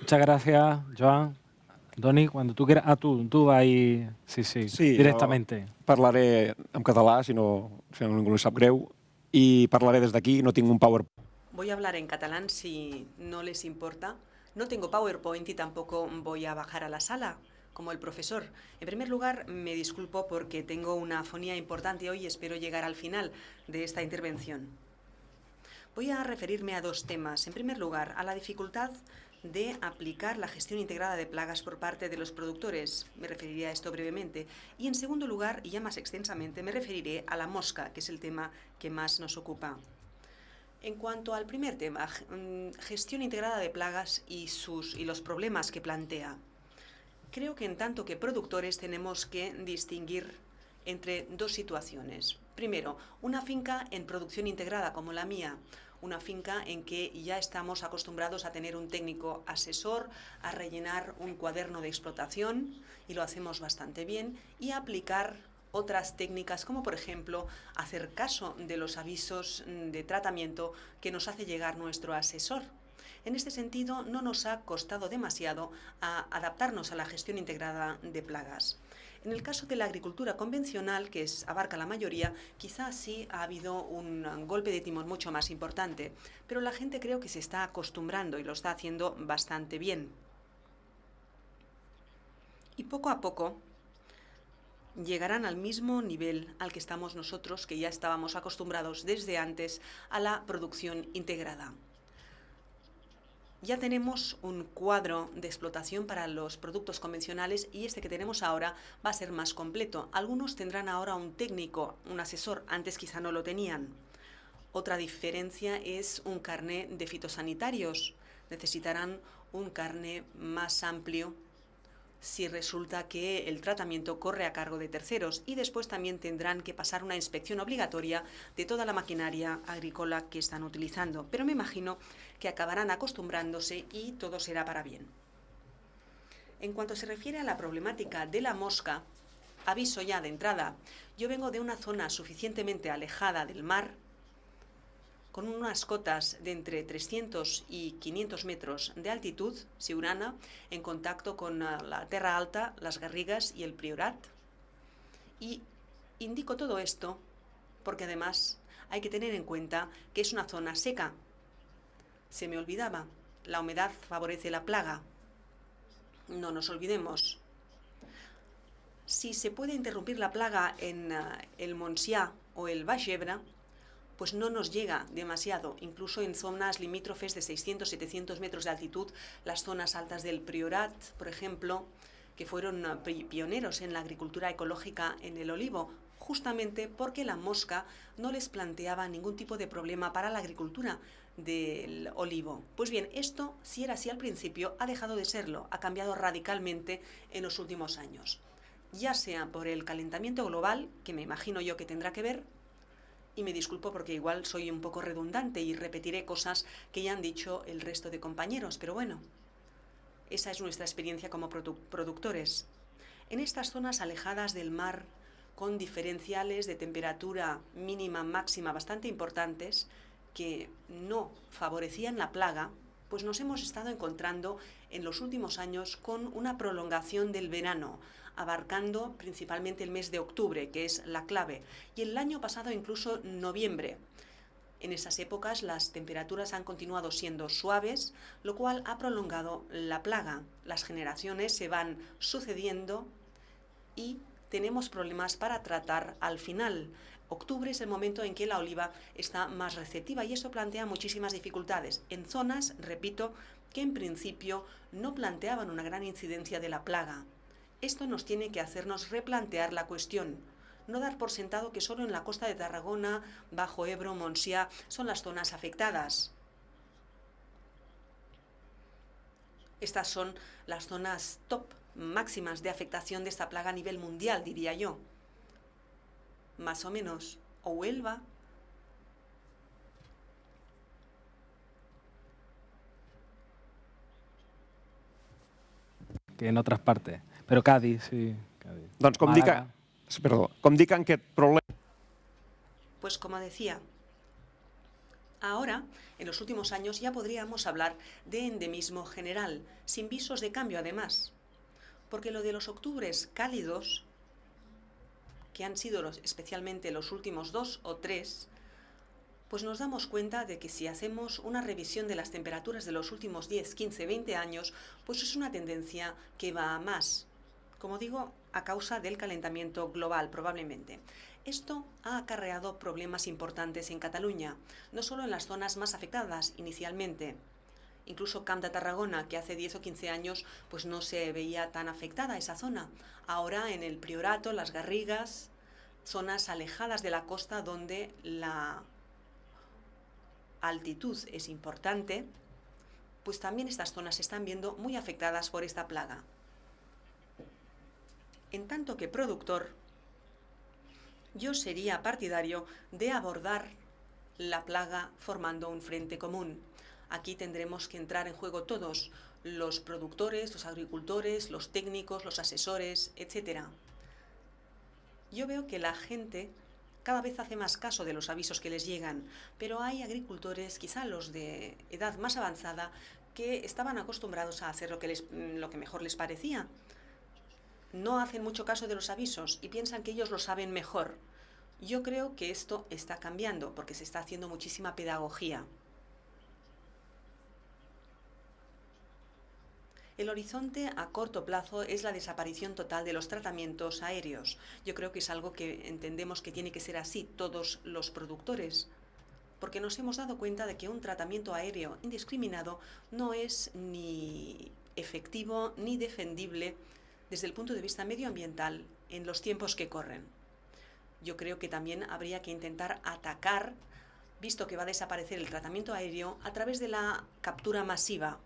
Muchas gracias, Joan. Doni, cuando tú quieras... Ah, tú vas ahí... Sí, Sí, directamente. jo parlaré en català, si ningú li sap greu, i parlaré des d'aquí, no tinc un PowerPoint. Voy a hablar en catalán si no les importa. No tengo PowerPoint y tampoco voy a bajar a la sala, como el profesor. En primer lugar, me disculpo porque tengo una afonía importante hoy y espero llegar al final de esta intervención. Voy a referirme a dos temas. En primer lugar, a la dificultad de aplicar la gestión integrada de plagas por parte de los productores. Me referiré a esto brevemente. Y en segundo lugar, y ya más extensamente, me referiré a la mosca, que es el tema que más nos ocupa. En cuanto al primer tema, gestión integrada de plagas y los problemas que plantea, creo que en tanto que productores tenemos que distinguir entre dos situaciones. Primero, una finca en producción integrada como la mía, una finca en que ya estamos acostumbrados a tener un técnico asesor, a rellenar un cuaderno de explotación, y lo hacemos bastante bien, y a aplicar otras técnicas, como por ejemplo hacer caso de los avisos de tratamiento que nos hace llegar nuestro asesor. En este sentido, no nos ha costado demasiado adaptarnos a la gestión integrada de plagas. En el caso de la agricultura convencional, que abarca la mayoría, quizás sí ha habido un golpe de timón mucho más importante, pero la gente creo que se está acostumbrando y lo está haciendo bastante bien. Y poco a poco llegarán al mismo nivel al que estamos nosotros, que ya estábamos acostumbrados desde antes a la producción integrada. Ya tenemos un cuadro de explotación para los productos convencionales y este que tenemos ahora va a ser más completo. Algunos tendrán ahora un técnico, un asesor, antes quizá no lo tenían. Otra diferencia es un carné de fitosanitarios. Necesitarán un carné más amplio si resulta que el tratamiento corre a cargo de terceros, y después también tendrán que pasar una inspección obligatoria de toda la maquinaria agrícola que están utilizando. Pero me imagino que acabarán acostumbrándose y todo será para bien. En cuanto se refiere a la problemática de la mosca, aviso ya de entrada, yo vengo de una zona suficientemente alejada del mar, con unas cotas de entre 300 y 500 metros de altitud, Siurana, en contacto con la Terra Alta, las Garrigas y el Priorat. Y indico todo esto porque además hay que tener en cuenta que es una zona seca. Se me olvidaba, la humedad favorece la plaga. No nos olvidemos. Si se puede interrumpir la plaga en el Montsià o el Baix Ebre, pues no nos llega demasiado, incluso en zonas limítrofes de 600-700 metros de altitud, las zonas altas del Priorat, por ejemplo, que fueron pioneros en la agricultura ecológica en el olivo, justamente porque la mosca no les planteaba ningún tipo de problema para la agricultura del olivo. Pues bien, esto, si era así al principio, ha dejado de serlo, ha cambiado radicalmente en los últimos años. Ya sea por el calentamiento global, que me imagino yo que tendrá que ver, y me disculpo porque igual soy un poco redundante y repetiré cosas que ya han dicho el resto de compañeros, pero bueno, esa es nuestra experiencia como productores. En estas zonas alejadas del mar, con diferenciales de temperatura mínima, máxima bastante importantes, que no favorecían la plaga, pues nos hemos estado encontrando en los últimos años con una prolongación del verano, abarcando principalmente el mes de octubre, que es la clave, y el año pasado incluso noviembre. En esas épocas las temperaturas han continuado siendo suaves, lo cual ha prolongado la plaga. Las generaciones se van sucediendo y tenemos problemas para tratar al final. Octubre es el momento en que la oliva está más receptiva y eso plantea muchísimas dificultades en zonas, repito, que en principio no planteaban una gran incidencia de la plaga. Esto nos tiene que hacernos replantear la cuestión. No dar por sentado que solo en la costa de Tarragona, Bajo Ebro, Montsià son las zonas afectadas. Estas son las zonas top máximas de afectación de esta plaga a nivel mundial, diría yo. Más o menos. O Huelva. Que en otras partes. Pero Cádiz, sí. Cádiz. Doncs com dic en aquest problema... Pues como decía, Ahora, en los últimos años, ya podríamos hablar de endemismo general, sin visos de cambio además, porque lo de los octubres cálidos, que han sido especialmente los últimos 2 o 3, pues nos damos cuenta de que si hacemos una revisión de las temperaturas de los últimos 10, 15, 20 años, pues es una tendencia que va a más. Como digo, a causa del calentamiento global, probablemente. Esto ha acarreado problemas importantes en Cataluña, no solo en las zonas más afectadas inicialmente. Incluso Camp de Tarragona, que hace 10 o 15 años pues no se veía tan afectada esa zona. Ahora en el Priorato, las Garrigas, zonas alejadas de la costa donde la altitud es importante, pues también estas zonas se están viendo muy afectadas por esta plaga. En tanto que productor, yo sería partidario de abordar la plaga formando un frente común. Aquí tendremos que entrar en juego todos, los productores, los agricultores, los técnicos, los asesores, etc. Yo veo que la gente cada vez hace más caso de los avisos que les llegan, pero hay agricultores, quizá los de edad más avanzada, que estaban acostumbrados a hacer lo que mejor les parecía. No hacen mucho caso de los avisos y piensan que ellos lo saben mejor. Yo creo que esto está cambiando porque se está haciendo muchísima pedagogía. El horizonte a corto plazo es la desaparición total de los tratamientos aéreos. Yo creo que es algo que entendemos que tiene que ser así todos los productores, porque nos hemos dado cuenta de que un tratamiento aéreo indiscriminado no es ni efectivo ni defendible desde el punto de vista medioambiental en los tiempos que corren. Yo creo que también habría que intentar atacar, visto que va a desaparecer el tratamiento aéreo, a través de la captura masiva.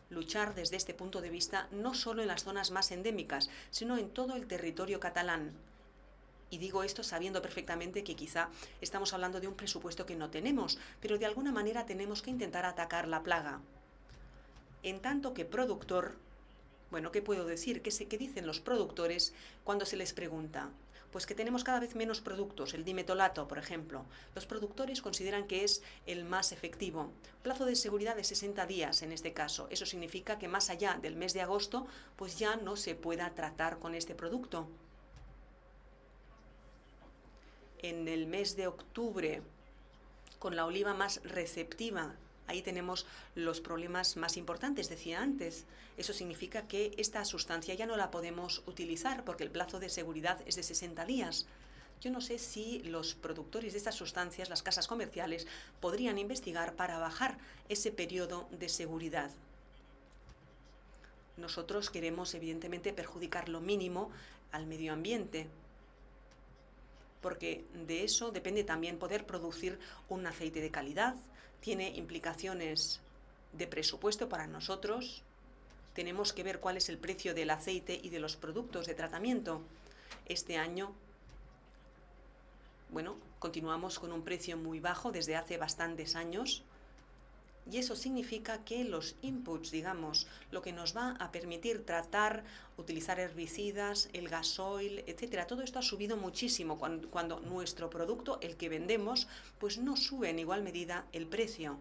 Luchar desde este punto de vista no solo en las zonas más endémicas, sino en todo el territorio catalán. Y digo esto sabiendo perfectamente que quizá estamos hablando de un presupuesto que no tenemos, pero de alguna manera tenemos que intentar atacar la plaga. En tanto que productor, bueno, ¿qué puedo decir? ¿Qué dicen los productores cuando se les pregunta? Pues que tenemos cada vez menos productos, el dimetolato, por ejemplo. Los productores consideran que es el más efectivo. Plazo de seguridad de 60 días en este caso. Eso significa que más allá del mes de agosto, pues ya no se pueda tratar con este producto. En el mes de octubre, con la oliva más receptiva, ahí tenemos los problemas más importantes, decía antes. Eso significa que esta sustancia ya no la podemos utilizar porque el plazo de seguridad es de 60 días. Yo no sé si los productores de estas sustancias, las casas comerciales, podrían investigar para bajar ese periodo de seguridad. Nosotros queremos, evidentemente, perjudicar lo mínimo al medio ambiente, porque de eso depende también poder producir un aceite de calidad. Tiene implicaciones de presupuesto para nosotros. Tenemos que ver cuál es el precio del aceite y de los productos de tratamiento. Este año, bueno, continuamos con un precio muy bajo desde hace bastantes años. Y eso significa que los inputs, digamos, lo que nos va a permitir tratar, utilizar herbicidas, el gasoil, etcétera, todo esto ha subido muchísimo cuando nuestro producto, el que vendemos, pues no sube en igual medida el precio.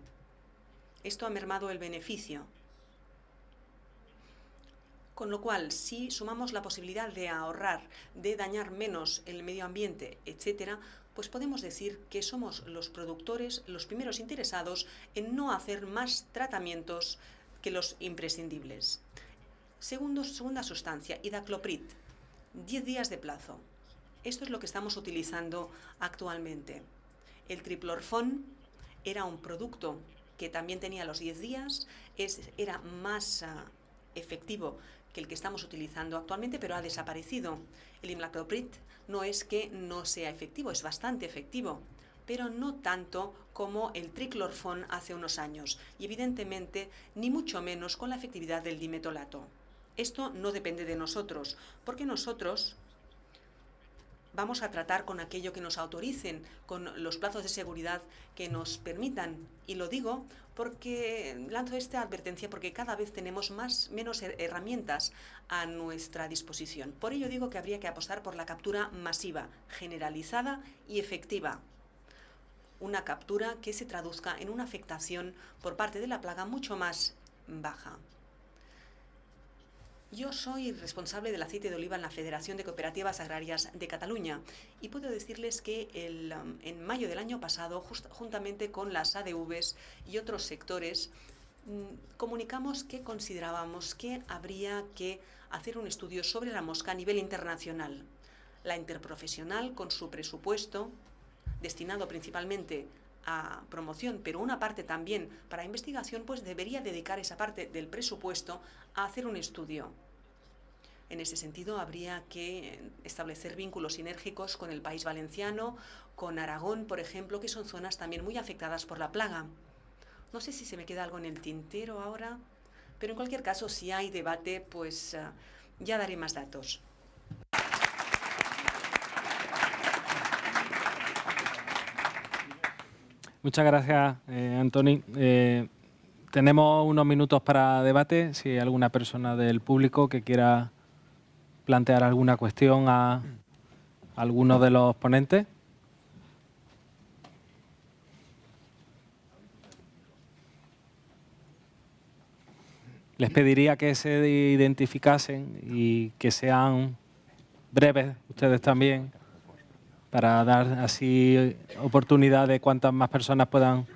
Esto ha mermado el beneficio. Con lo cual, si sumamos la posibilidad de ahorrar, de dañar menos el medio ambiente, etcétera, pues podemos decir que somos los productores los primeros interesados en no hacer más tratamientos que los imprescindibles. Segunda sustancia, Idacloprid, 10 días de plazo. Esto es lo que estamos utilizando actualmente. El triplorfón era un producto que también tenía los 10 días, era más efectivo que el que estamos utilizando actualmente, pero ha desaparecido. El imidacloprid no es que no sea efectivo, es bastante efectivo, pero no tanto como el triclorfón hace unos años, y evidentemente ni mucho menos con la efectividad del dimetolato. Esto no depende de nosotros, porque nosotros vamos a tratar con aquello que nos autoricen, con los plazos de seguridad que nos permitan. Y lo digo porque lanzo esta advertencia porque cada vez tenemos menos herramientas a nuestra disposición. Por ello digo que habría que apostar por la captura masiva, generalizada y efectiva. una captura que se traduzca en una afectación por parte de la plaga mucho más baja. Yo soy responsable del aceite de oliva en la Federación de Cooperativas Agrarias de Cataluña y puedo decirles que en mayo del año pasado, juntamente con las ADVs y otros sectores, comunicamos que considerábamos que habría que hacer un estudio sobre la mosca a nivel internacional. La interprofesional, con su presupuesto, destinado principalmente a promoción, pero una parte también para investigación, pues debería dedicar esa parte del presupuesto a hacer un estudio. En ese sentido, habría que establecer vínculos sinérgicos con el País Valenciano, con Aragón, por ejemplo, que son zonas también muy afectadas por la plaga. No sé si se me queda algo en el tintero ahora, pero en cualquier caso, si hay debate, pues ya daré más datos. Muchas gracias, Antoni. Tenemos unos minutos para debate. Si hay alguna persona del público que quiera plantear alguna cuestión a alguno de los ponentes. Les pediría que se identificasen y que sean breves, ustedes también, para dar así oportunidad de cuantas más personas puedan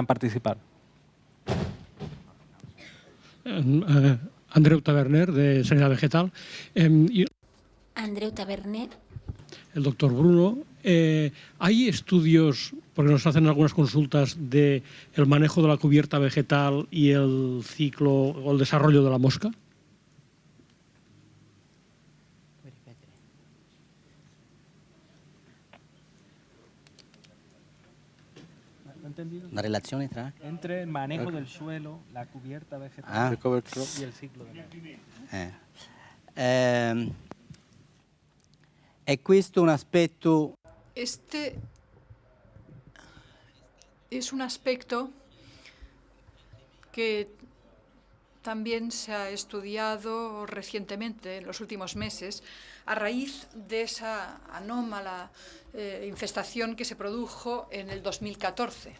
participar. Andreu Taverner, de Sanidad Vegetal. Andreu Taverner. El doctor Bruno. ¿Hay estudios, porque nos hacen algunas consultas, de el manejo de la cubierta vegetal y el ciclo o el desarrollo de la mosca? La relación entre el manejo del suelo, la cubierta vegetal y el ciclo de la... È questo un aspetto... Este es un aspecto que también se ha estudiado recientemente, en los últimos meses, a raíz de esa anómala infestación que se produjo en el 2014.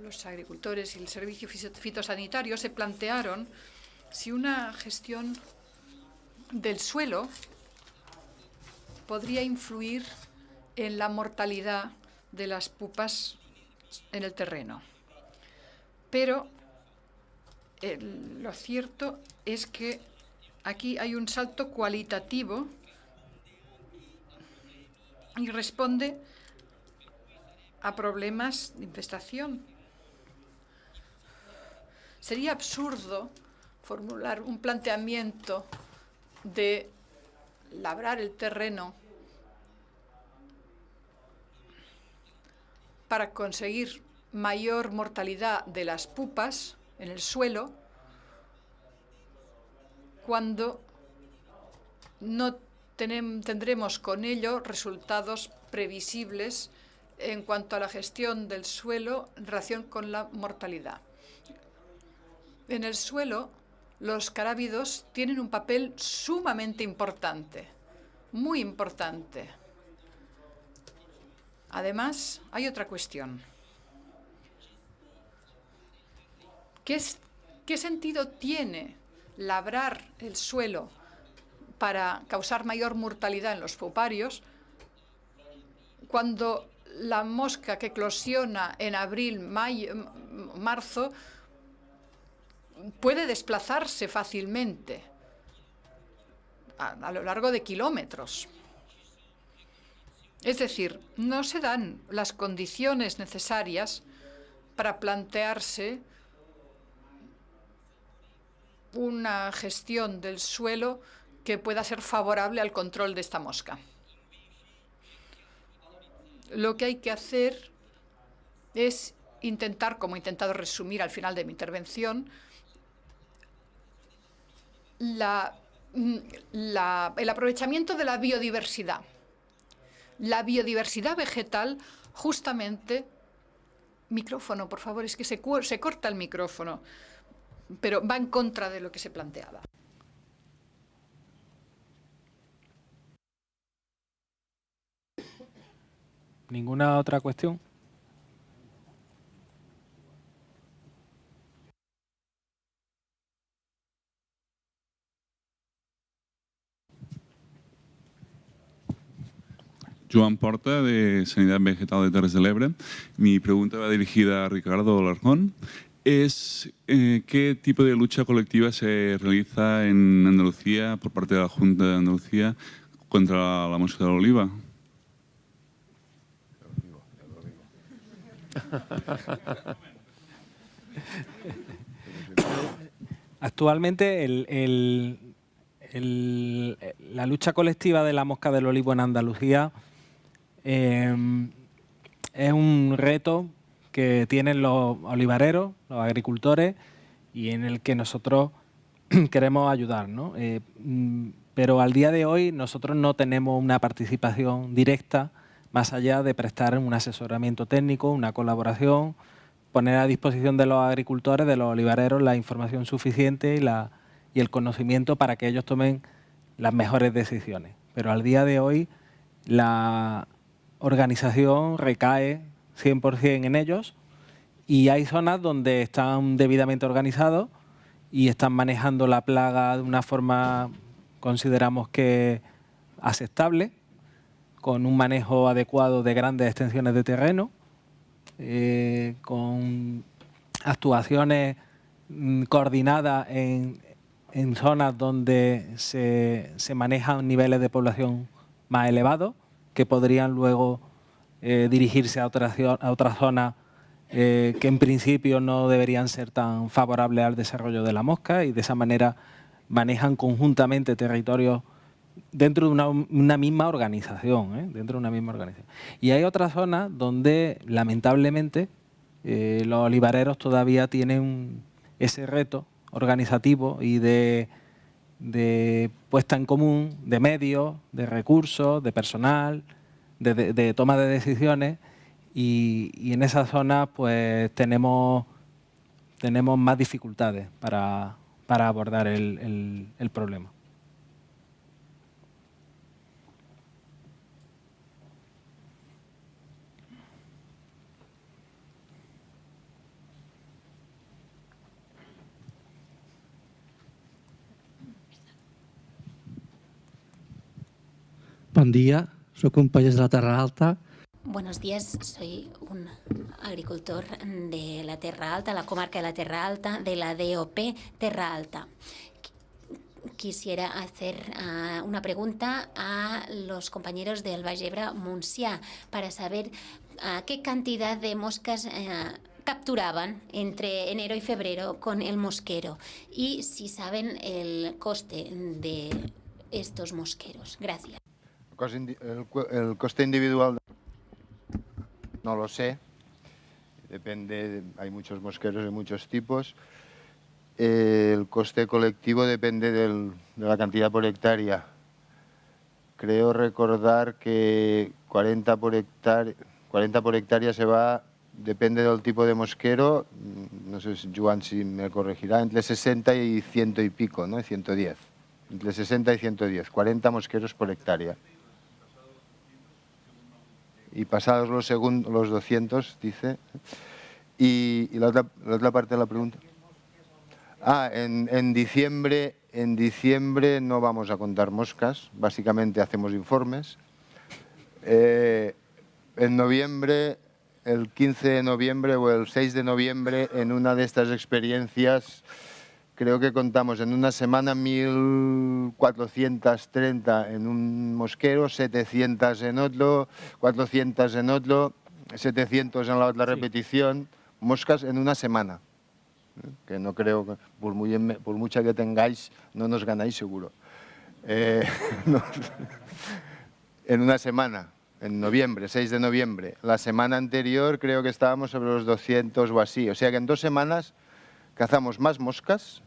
Los agricultores y el servicio fitosanitario se plantearon si una gestión del suelo podría influir en la mortalidad de las pupas en el terreno. Pero lo cierto es que aquí hay un salto cualitativo y responde a problemas de infestación. Sería absurdo formular un planteamiento de labrar el terreno para conseguir mayor mortalidad de las pupas en el suelo cuando no tendremos con ello resultados previsibles en cuanto a la gestión del suelo en relación con la mortalidad. En el suelo, los carábidos tienen un papel sumamente importante, muy importante. Además, hay otra cuestión. ¿Qué sentido tiene labrar el suelo para causar mayor mortalidad en los puparios cuando la mosca que eclosiona en abril, marzo puede desplazarse fácilmente a lo largo de kilómetros? Es decir, no se dan las condiciones necesarias para plantearse una gestión del suelo que pueda ser favorable al control de esta mosca. Lo que hay que hacer es intentar, como he intentado resumir al final de mi intervención, el aprovechamiento de la biodiversidad. La biodiversidad vegetal, justamente... Micrófono, por favor, es que se corta el micrófono, pero va en contra de lo que se planteaba. ¿Ninguna otra cuestión? Joan Porta, de Sanidad Vegetal de Terres de l'Ebre. Mi pregunta va dirigida a Ricardo Larjón. ¿Qué tipo de lucha colectiva se realiza en Andalucía por parte de la Junta de Andalucía contra la mosca de la oliva? Actualmente la lucha colectiva de la mosca del olivo en Andalucía es un reto que tienen los olivareros, los agricultores, y en el que nosotros queremos ayudar, ¿no? Pero al día de hoy nosotros no tenemos una participación directa más allá de prestar un asesoramiento técnico, una colaboración, poner a disposición de los agricultores, de los olivareros, la información suficiente y el conocimiento para que ellos tomen las mejores decisiones. Pero al día de hoy la organización recae 100% en ellos, y hay zonas donde están debidamente organizados y están manejando la plaga de una forma, consideramos que aceptable, con un manejo adecuado de grandes extensiones de terreno, con actuaciones coordinadas en zonas donde se manejan niveles de población más elevados, que podrían luego dirigirse a otras zonas que en principio no deberían ser tan favorables al desarrollo de la mosca, y de esa manera manejan conjuntamente territorios dentro de una misma organización, dentro de una misma organización. Y hay otras zonas donde, lamentablemente, los olivareros todavía tienen ese reto organizativo y de puesta en común de medios, de recursos, de personal, de toma de decisiones, y en esas zonas pues tenemos más dificultades para abordar el problema. Bon dia, soc un pagès de la Terra Alta. Buenos días, soy un agricultor de la Terra Alta, la comarca de la Terra Alta, de la DOP Terra Alta. Quisiera hacer una pregunta a los compañeros del Baix Ebre Montsià para saber qué cantidad de moscas capturaban entre enero y febrero con el mosquero y si saben el coste de estos mosqueros. Gracias. El coste individual no lo sé, depende, hay muchos mosqueros de muchos tipos. El coste colectivo depende de la cantidad por hectárea. Creo recordar que 40 por hectárea se va, depende del tipo de mosquero, no sé, Joan, si me corregirá, entre 60 y 100 y pico, ¿no? 110. Entre 60 y 110, 40 mosqueros por hectárea. Y pasados los 200, dice. Y la otra parte de la pregunta. En diciembre no vamos a contar moscas, básicamente hacemos informes. En noviembre, el 15 de noviembre o el 6 de noviembre, en una de estas experiencias, creo que contamos en una semana 1.430 en un mosquero, 700 en otro, 400 en otro, 700 en la otra repetición, moscas en una semana. Que no creo que, por mucha que tengáis, no nos ganáis seguro. En una semana, en noviembre, 6 de noviembre. La semana anterior creo que estábamos sobre los 200 o así. O sea que en 2 semanas cazamos más moscas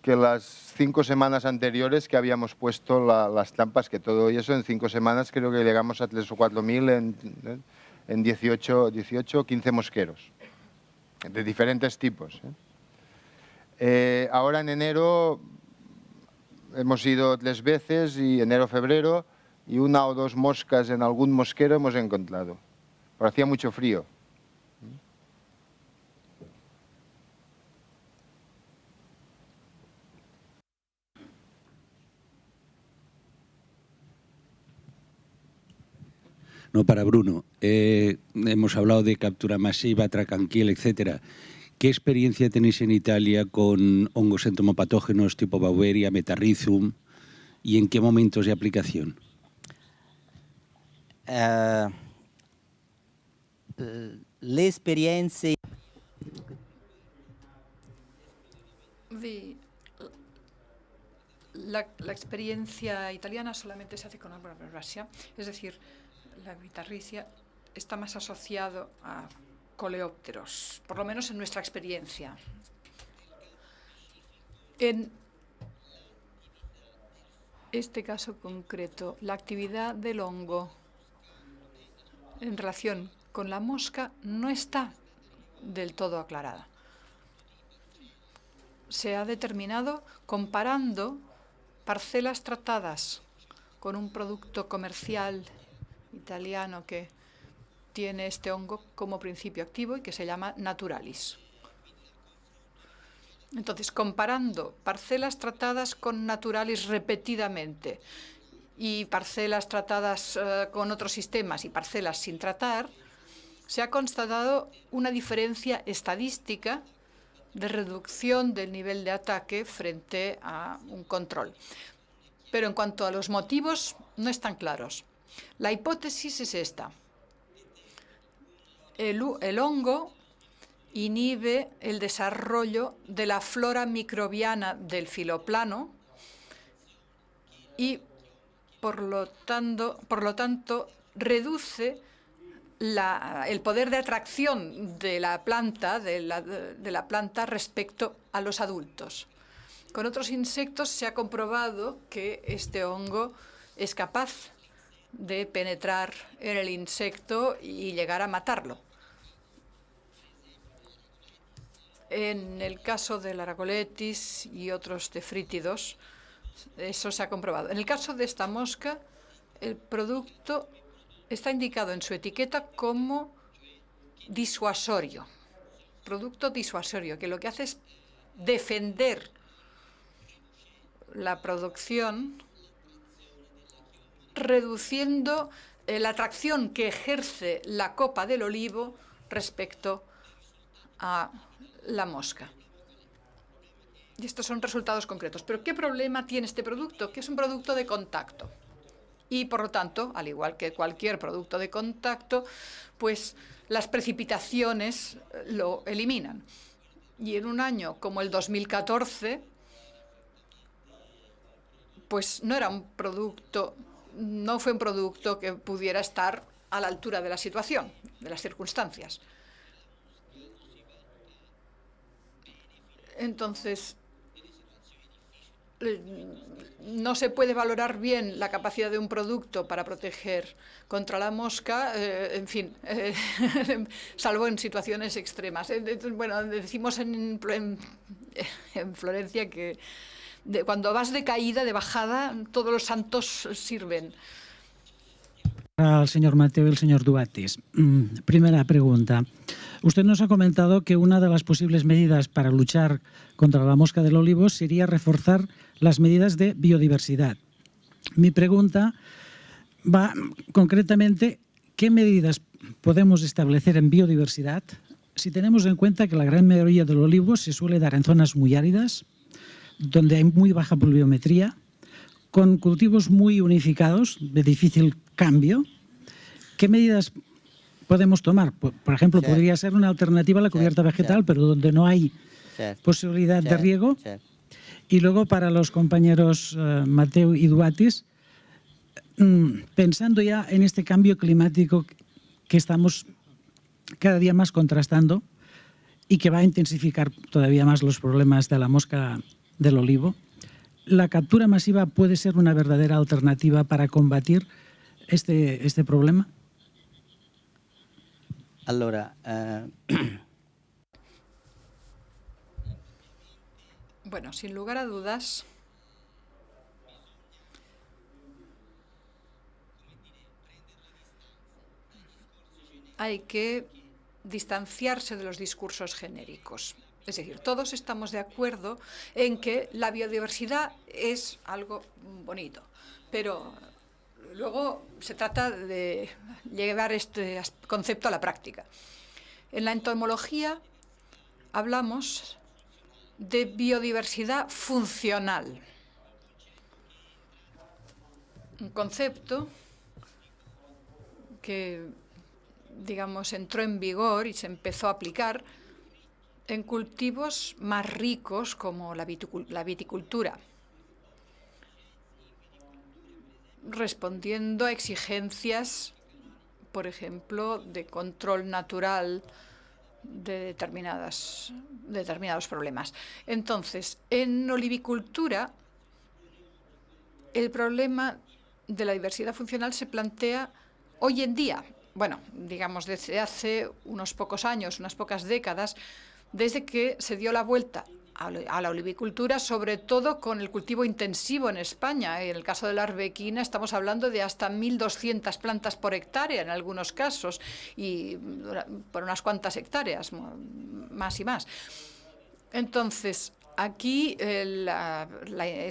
que las 5 semanas anteriores que habíamos puesto las trampas, que todo y eso en 5 semanas creo que llegamos a 3 o 4.000 en 18 o 15 mosqueros, de diferentes tipos. Ahora en enero hemos ido 3 veces, y enero-febrero, y 1 o 2 moscas en algún mosquero hemos encontrado. pero hacía mucho frío. No, para Bruno. Hemos hablado de captura masiva, track and kill, etcétera. ¿Qué experiencia tenéis en Italia con hongos entomopatógenos tipo Beauveria, Metarrhizum y en qué momentos de aplicación? Le esperienze... La experiencia italiana solamente se hace con Arboriaceae, es decir, la Metarrhiza está más asociado a coleópteros, por lo menos en nuestra experiencia. En este caso concreto, la actividad del hongo en relación con la mosca no está del todo aclarada. Se ha determinado comparando parcelas tratadas con un producto comercial italiano que tiene este hongo como principio activo y que se llama Naturalis. Entonces, comparando parcelas tratadas con Naturalis repetidamente y parcelas tratadas con otros sistemas y parcelas sin tratar, se ha constatado una diferencia estadística de reducción del nivel de ataque frente a un control. Pero en cuanto a los motivos, no están claros. La hipótesis es esta. El hongo inhibe el desarrollo de la flora microbiana del filoplano y, por lo tanto, reduce el poder de atracción de la planta, respecto a los adultos. Con otros insectos se ha comprobado que este hongo es capaz de penetrar en el insecto y llegar a matarlo. En el caso del Aragoletis y otros tefrítidos, eso se ha comprobado. En el caso de esta mosca, el producto está indicado en su etiqueta como disuasorio, producto disuasorio, que lo que hace es defender la producción, reduciendo la atracción que ejerce la copa del olivo respecto a la mosca. Y estos son resultados concretos. Pero ¿qué problema tiene este producto? Que es un producto de contacto. Y, por lo tanto, al igual que cualquier producto de contacto, pues las precipitaciones lo eliminan. Y en un año como el 2014, pues no fue un producto que pudiera estar a la altura de la situación, de las circunstancias. Entonces, no se puede valorar bien la capacidad de un producto para proteger contra la mosca, en fin, salvo en situaciones extremas. Bueno, decimos en Florencia que cuando vas de caída, de bajada, todos los santos sirven. Al señor Mateo y el señor Duatis. Primera pregunta. Usted nos ha comentado que una de las posibles medidas para luchar contra la mosca del olivo sería reforzar las medidas de biodiversidad. Mi pregunta va concretamente, ¿qué medidas podemos establecer en biodiversidad si tenemos en cuenta que la gran mayoría del olivo se suele dar en zonas muy áridas, donde hay muy baja pluviometría, con cultivos muy unificados, de difícil cambio? ¿Qué medidas podemos tomar? Por ejemplo, podría ser una alternativa a la cubierta vegetal, pero donde no hay posibilidad de riego. Y luego, para los compañeros Mateo y Duatis, pensando ya en este cambio climático que estamos cada día más contrastando y que va a intensificar todavía más los problemas de la mosca del olivo, ¿la captura masiva puede ser una verdadera alternativa para combatir este problema? Allora, bueno, sin lugar a dudas, hay que distanciarse de los discursos genéricos. Es decir, todos estamos de acuerdo en que la biodiversidad es algo bonito, pero luego se trata de llevar este concepto a la práctica. En la entomología hablamos de biodiversidad funcional, un concepto que, digamos, entró en vigor y se empezó a aplicar en cultivos más ricos como la viticultura, respondiendo a exigencias, por ejemplo, de control natural de determinados problemas. Entonces, en olivicultura, el problema de la diversidad funcional se plantea hoy en día, bueno, digamos desde hace unos pocos años, unas pocas décadas, desde que se dio la vuelta a la olivicultura, sobre todo con el cultivo intensivo en España. En el caso de la arbequina estamos hablando de hasta 1.200 plantas por hectárea en algunos casos, y por unas cuantas hectáreas, más y más. Entonces, aquí el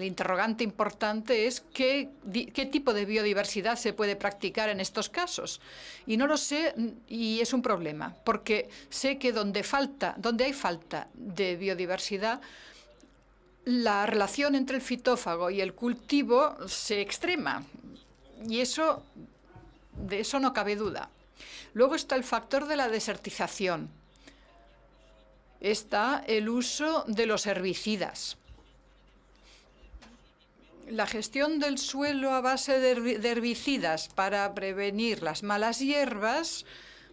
interrogante importante es qué tipo de biodiversidad se puede practicar en estos casos. Y no lo sé, y es un problema, porque sé que donde hay falta de biodiversidad, la relación entre el fitófago y el cultivo se extrema. Y de eso no cabe duda. Luego está el factor de la desertización. Está el uso de los herbicidas. La gestión del suelo a base de herbicidas para prevenir las malas hierbas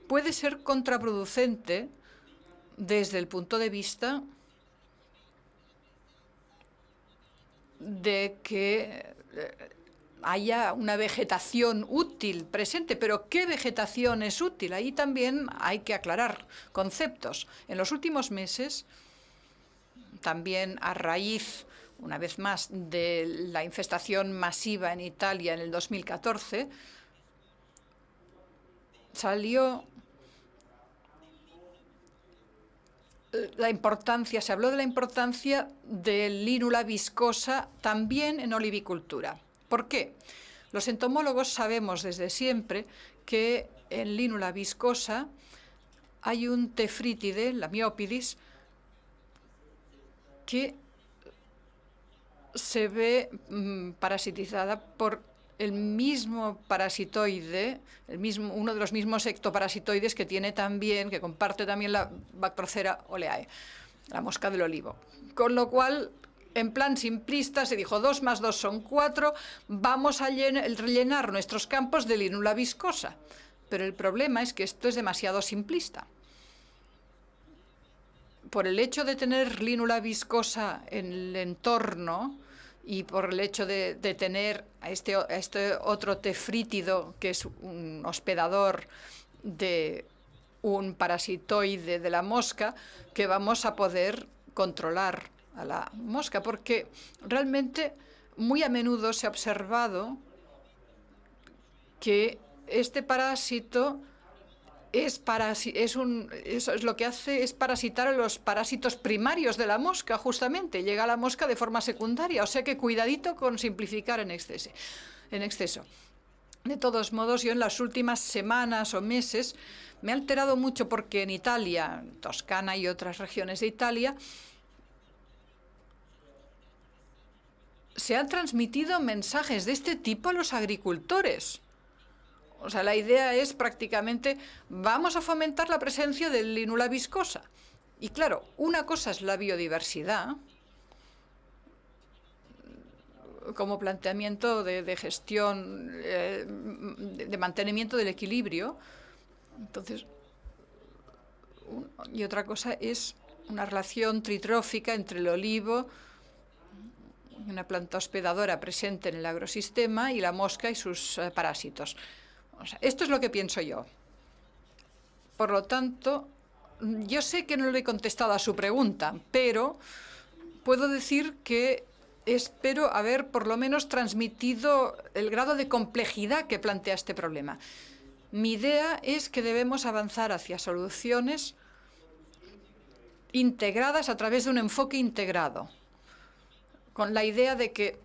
puede ser contraproducente desde el punto de vista de que haya una vegetación útil presente. Pero ¿qué vegetación es útil? Ahí también hay que aclarar conceptos. En los últimos meses, también a raíz, una vez más, de la infestación masiva en Italia en el 2014, salió se habló de la importancia del Línula viscosa también en olivicultura. ¿Por qué? Los entomólogos sabemos desde siempre que en Línula viscosa hay un tefrítide, la Myopidis, que se ve parasitizada por el mismo parasitoide, uno de los mismos ectoparasitoides que comparte también la Bactrocera oleae, la mosca del olivo. Con lo cual, en plan simplista, se dijo 2 más 2 son 4, vamos a rellenar nuestros campos de Línula viscosa. Pero el problema es que esto es demasiado simplista. Por el hecho de tener Línula viscosa en el entorno y por el hecho de tener a este otro tefrítido, que es un hospedador de un parasitoide de la mosca, que vamos a poder controlar a la mosca, porque realmente muy a menudo se ha observado que este parásito lo que hace es parasitar a los parásitos primarios de la mosca, justamente. Llega a la mosca de forma secundaria, o sea que cuidadito con simplificar en exceso. De todos modos, yo en las últimas semanas o meses me he alterado mucho porque en Italia, Toscana y otras regiones de Italia, se han transmitido mensajes de este tipo a los agricultores. O sea, la idea es prácticamente, vamos a fomentar la presencia del Línula viscosa. Y claro, una cosa es la biodiversidad, como planteamiento de gestión, de mantenimiento del equilibrio. Entonces, y otra cosa es una relación tritrófica entre el olivo, una planta hospedadora presente en el agrosistema, y la mosca y sus parásitos. O sea, esto es lo que pienso yo. Por lo tanto, yo sé que no le he contestado a su pregunta, pero puedo decir que espero haber por lo menos transmitido el grado de complejidad que plantea este problema. Mi idea es que debemos avanzar hacia soluciones integradas a través de un enfoque integrado, con la idea de que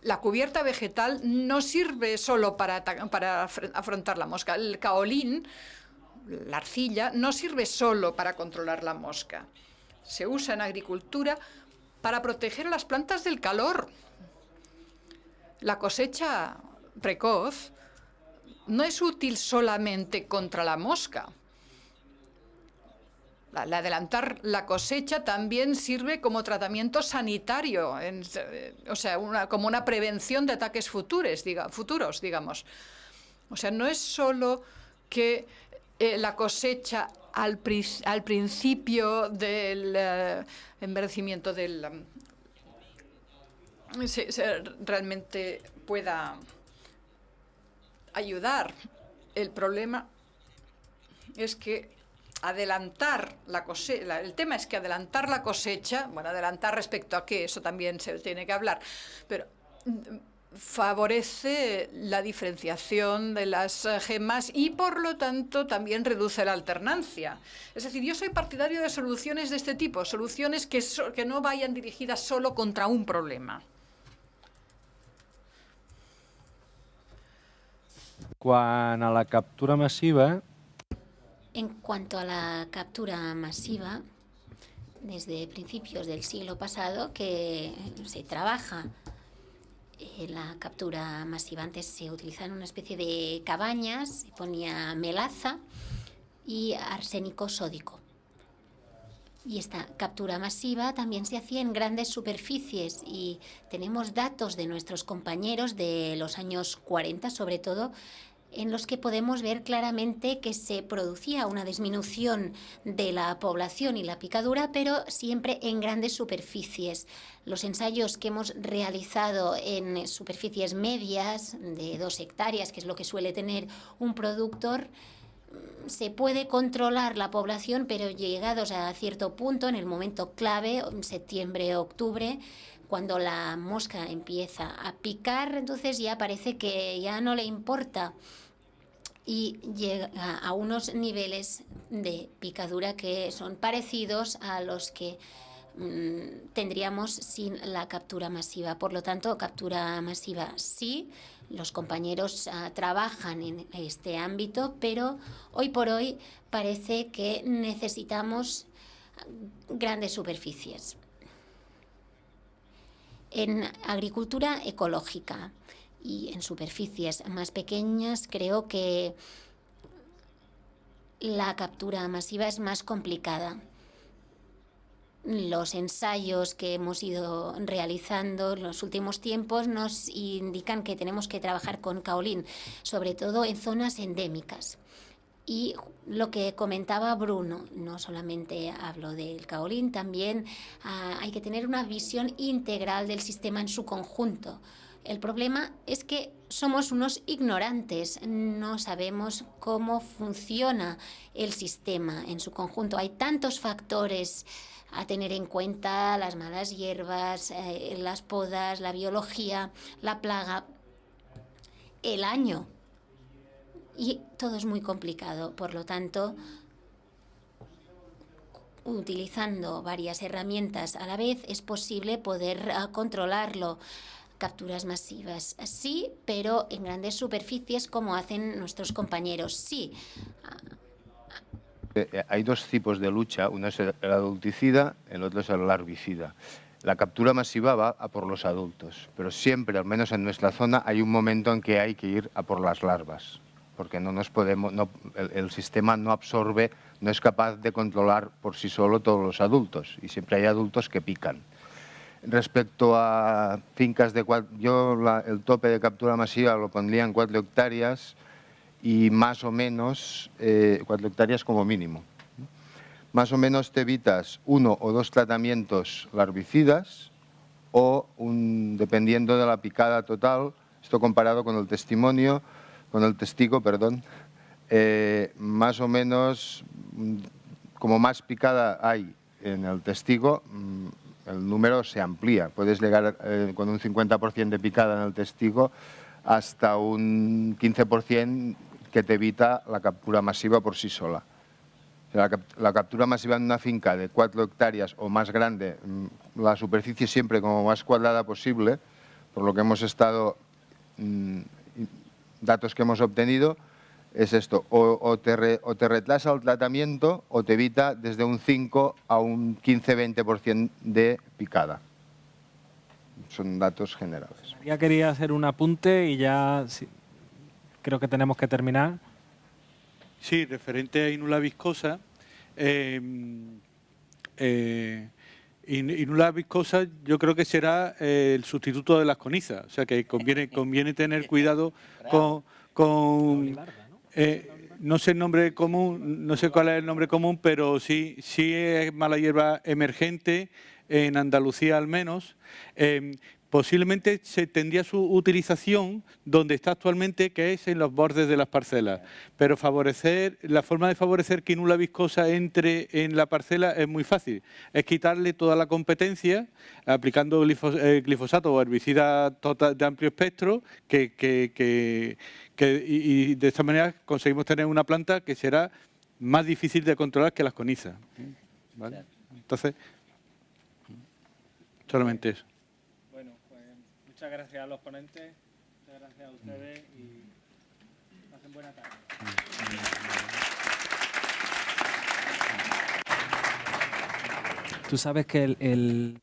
la cubierta vegetal no sirve solo para afrontar la mosca. El caolín, la arcilla, no sirve solo para controlar la mosca. Se usa en agricultura para proteger a las plantas del calor. La cosecha precoz no es útil solamente contra la mosca. Al adelantar la cosecha también sirve como tratamiento sanitario, o sea, como una prevención de ataques futuros, digamos. O sea, no es solo que la cosecha al principio del envejecimiento realmente pueda ayudar. El problema es que adelantar la cosecha, el tema es que adelantar la cosecha, bueno, adelantar respecto a qué, eso también se tiene que hablar, pero favorece la diferenciación de las gemas y, por lo tanto, también reduce la alternancia. Es decir, yo soy partidario de soluciones de este tipo, soluciones que no vayan dirigidas solo contra un problema. Quan a la captura masiva... En cuanto a la captura masiva, desde principios del siglo pasado que se trabaja la captura masiva. Antes se utilizaban una especie de cabañas, se ponía melaza y arsénico sódico. Y esta captura masiva también se hacía en grandes superficies y tenemos datos de nuestros compañeros de los años 40, sobre todo, en los que podemos ver claramente que se producía una disminución de la población y la picadura, pero siempre en grandes superficies. Los ensayos que hemos realizado en superficies medias de 2 hectáreas, que es lo que suele tener un productor, se puede controlar la población, pero llegados a cierto punto, en el momento clave, en septiembre, octubre, cuando la mosca empieza a picar, entonces ya parece que ya no le importa y llega a unos niveles de picadura que son parecidos a los que tendríamos sin la captura masiva. Por lo tanto, captura masiva sí, los compañeros trabajan en este ámbito, pero hoy por hoy parece que necesitamos grandes superficies. En agricultura ecológica y en superficies más pequeñas, creo que la captura masiva es más complicada. Los ensayos que hemos ido realizando en los últimos tiempos nos indican que tenemos que trabajar con caolín, sobre todo en zonas endémicas. Y lo que comentaba Bruno, no solamente hablo del caolín, también hay que tener una visión integral del sistema en su conjunto. El problema es que somos unos ignorantes, no sabemos cómo funciona el sistema en su conjunto. Hay tantos factores a tener en cuenta: las malas hierbas, las podas, la biología, la plaga, el año. Y todo es muy complicado. Por lo tanto, utilizando varias herramientas a la vez, es posible poder controlarlo. Capturas masivas, sí, pero en grandes superficies, como hacen nuestros compañeros, sí. Hay 2 tipos de lucha, uno es el adulticida, el otro es el larvicida. La captura masiva va a por los adultos, pero siempre, al menos en nuestra zona, hay un momento en que hay que ir a por las larvas, porque el sistema no absorbe, no es capaz de controlar por sí solo todos los adultos, y siempre hay adultos que pican. Respecto a fincas de 4, el tope de captura masiva lo pondría en 4 hectáreas y más o menos 4 hectáreas como mínimo. Más o menos te evitas 1 o 2 tratamientos larvicidas o, dependiendo de la picada total, esto comparado con el testigo, más o menos, como más picada hay en el testigo, el número se amplía. Puedes llegar con un 50% de picada en el testigo hasta un 15% que te evita la captura masiva por sí sola. O sea, la captura masiva en una finca de 4 hectáreas o más grande, la superficie siempre como más cuadrada posible, por lo que hemos estado, datos que hemos obtenido, es esto, o te retrasa el tratamiento o te evita desde un 5 a un 15-20% de picada. Son datos generales. Ya quería hacer un apunte y ya creo que tenemos que terminar. Sí, referente a inula viscosa. Inula viscosa yo creo que será el sustituto de las conizas. O sea que conviene tener cuidado con no sé el nombre común, no sé cuál es el nombre común, pero sí es mala hierba emergente, en Andalucía al menos. Posiblemente se tendría su utilización donde está actualmente, que es en los bordes de las parcelas. Pero la forma de favorecer que inula viscosa entre en la parcela es muy fácil. Es quitarle toda la competencia aplicando glifosato o herbicida de amplio espectro y de esta manera conseguimos tener una planta que será más difícil de controlar que las conizas. ¿Vale? Entonces, solamente eso. Muchas gracias a los ponentes, muchas gracias a ustedes y pasen buena tarde. Tú sabes que el